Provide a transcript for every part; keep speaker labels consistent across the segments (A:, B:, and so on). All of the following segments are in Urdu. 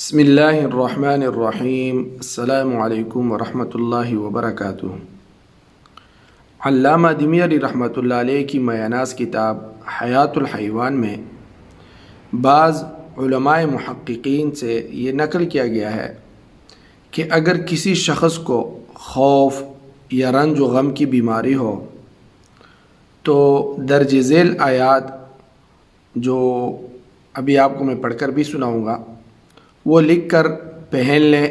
A: بسم اللہ الرحمن الرحیم۔ السلام علیکم ورحمۃ اللہ وبرکاتہ۔ علامہ دمری علی رحمۃ اللہ علیہ کی میاناز کتاب حیات الحیوان میں بعض علماء محققین سے یہ نقل کیا گیا ہے کہ اگر کسی شخص کو خوف یا رنج و غم کی بیماری ہو تو درج ذیل آیات جو ابھی آپ کو میں پڑھ کر بھی سناؤں گا وہ لکھ کر پہن لیں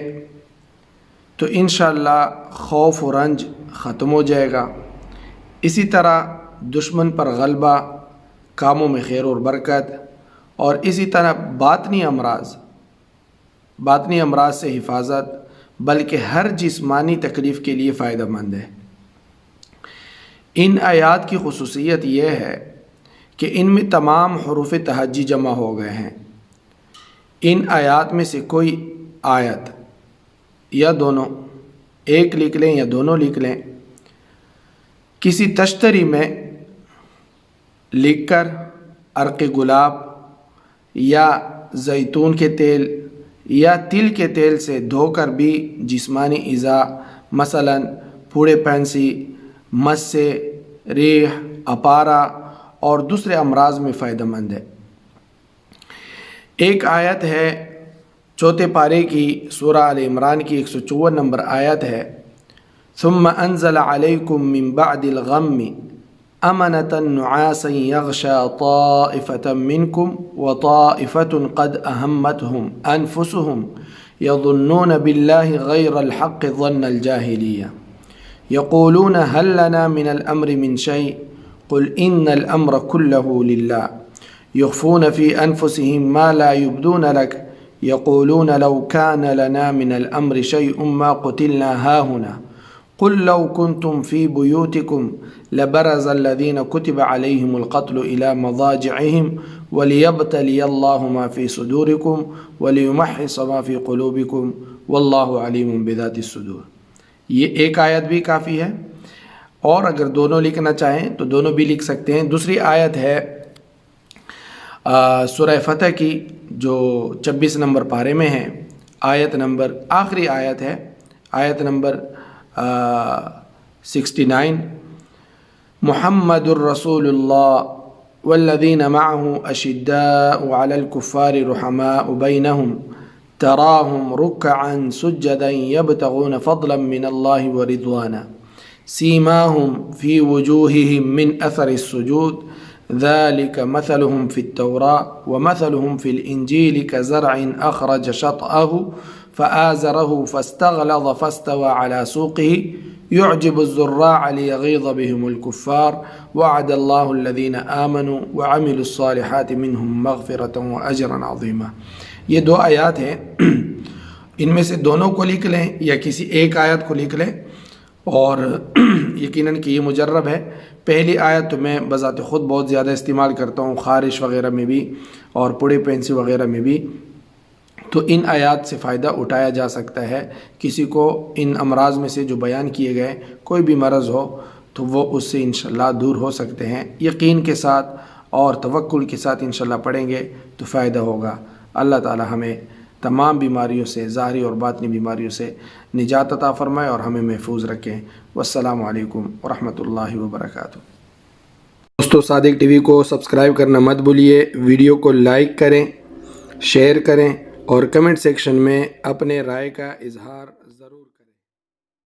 A: تو انشاءاللہ خوف و رنج ختم ہو جائے گا۔ اسی طرح دشمن پر غلبہ، کاموں میں خیر اور برکت، اور اسی طرح باطنی امراض سے حفاظت، بلکہ ہر جسمانی تکلیف کے لیے فائدہ مند ہے۔ ان آیات کی خصوصیت یہ ہے کہ ان میں تمام حروف تہجی جمع ہو گئے ہیں۔ ان آیات میں سے کوئی آیت یا دونوں، ایک لکھ لیں یا دونوں لکھ لیں، کسی تشتری میں لکھ کر عرق گلاب یا زیتون کے تیل یا تل کے تیل سے دھو کر بھی جسمانی اعضاء مثلا پھوڑے پھنسی، مس سے، ریح، اپارہ اور دوسرے امراض میں فائدہ مند ہے۔ ایک آیت ہے چوتھے پارے کی سورہ آل عمران کی 154 نمبر آیت ہے، ثم انزل علیکم من بعد الغم امنة نعاسا یغشى طائفة منکم وطائفة قد اہمتهم انفسهم یظنون باللہ غیر الحق ظن الجاہلیہ یقولون هل لنا من الامر من شیء قل ان الامر كله للہ يخفون في أنفسهم ما لا يبدون لك يقولون لو كان لنا من الأمر شيء ما قتلنا هاهنا قل لو كنتم في بيوتكم لبرز الذين كتب عليهم القتل إلى مضاجعهم وليبتلي الله ما في صدوركم وليمحص ما في قلوبكم والله عليم بذات الصدور۔ یہ ایک آیت بھی کافی ہے، اور اگر دونوں لکھنا چاہیں تو دونوں بھی لکھ سکتے ہیں۔ دوسری آیت ہے سورہ فتح کی جو 26 نمبر پارے میں ہے، آخری آیت ہے، آیت نمبر 69، محمد الرسول اللہ والذین معه اشداء علی الکفار رحماء بینہم تراہم رکعا سجدا یبتغون فضلا من اللہ ورضوانا سیماہم فی وجوہہم من اثر السجود ذلك مثلهم في التوراة ومثلهم في الإنجيل كزرع أخرج شطأه فآزره فاستغلظ فاستوى على سوقه يعجب الزراع ليغيظ بهم الكفار وعد الله الذين آمنوا وعملوا الصالحات منهم مغفرة وأجرا عظيما۔ یہ دو آیات ہیں، ان میں سے دونوں کو لکھ لیں یا کسی ایک آیت کو لکھ لیں، اور یقیناً کہ یہ مجرب ہے۔ پہلی آیت تو میں بذات خود بہت زیادہ استعمال کرتا ہوں، خارش وغیرہ میں بھی اور پوڑے پینسی وغیرہ میں بھی، تو ان آیات سے فائدہ اٹھایا جا سکتا ہے۔ کسی کو ان امراض میں سے جو بیان کیے گئے کوئی بھی مرض ہو تو وہ اس سے انشاءاللہ دور ہو سکتے ہیں۔ یقین کے ساتھ اور توکل کے ساتھ انشاءاللہ پڑھیں گے تو فائدہ ہوگا۔ اللہ تعالی ہمیں تمام بیماریوں سے، ظاہری اور باطنی بیماریوں سے نجات عطا فرمائے اور ہمیں محفوظ رکھیں۔ والسلام علیکم ورحمۃ اللہ وبرکاتہ۔ دوستو، صادق ٹی وی کو سبسکرائب کرنا مت بھولیے، ویڈیو کو لائک کریں، شیئر کریں اور کمنٹ سیکشن میں اپنے رائے کا اظہار ضرور کریں۔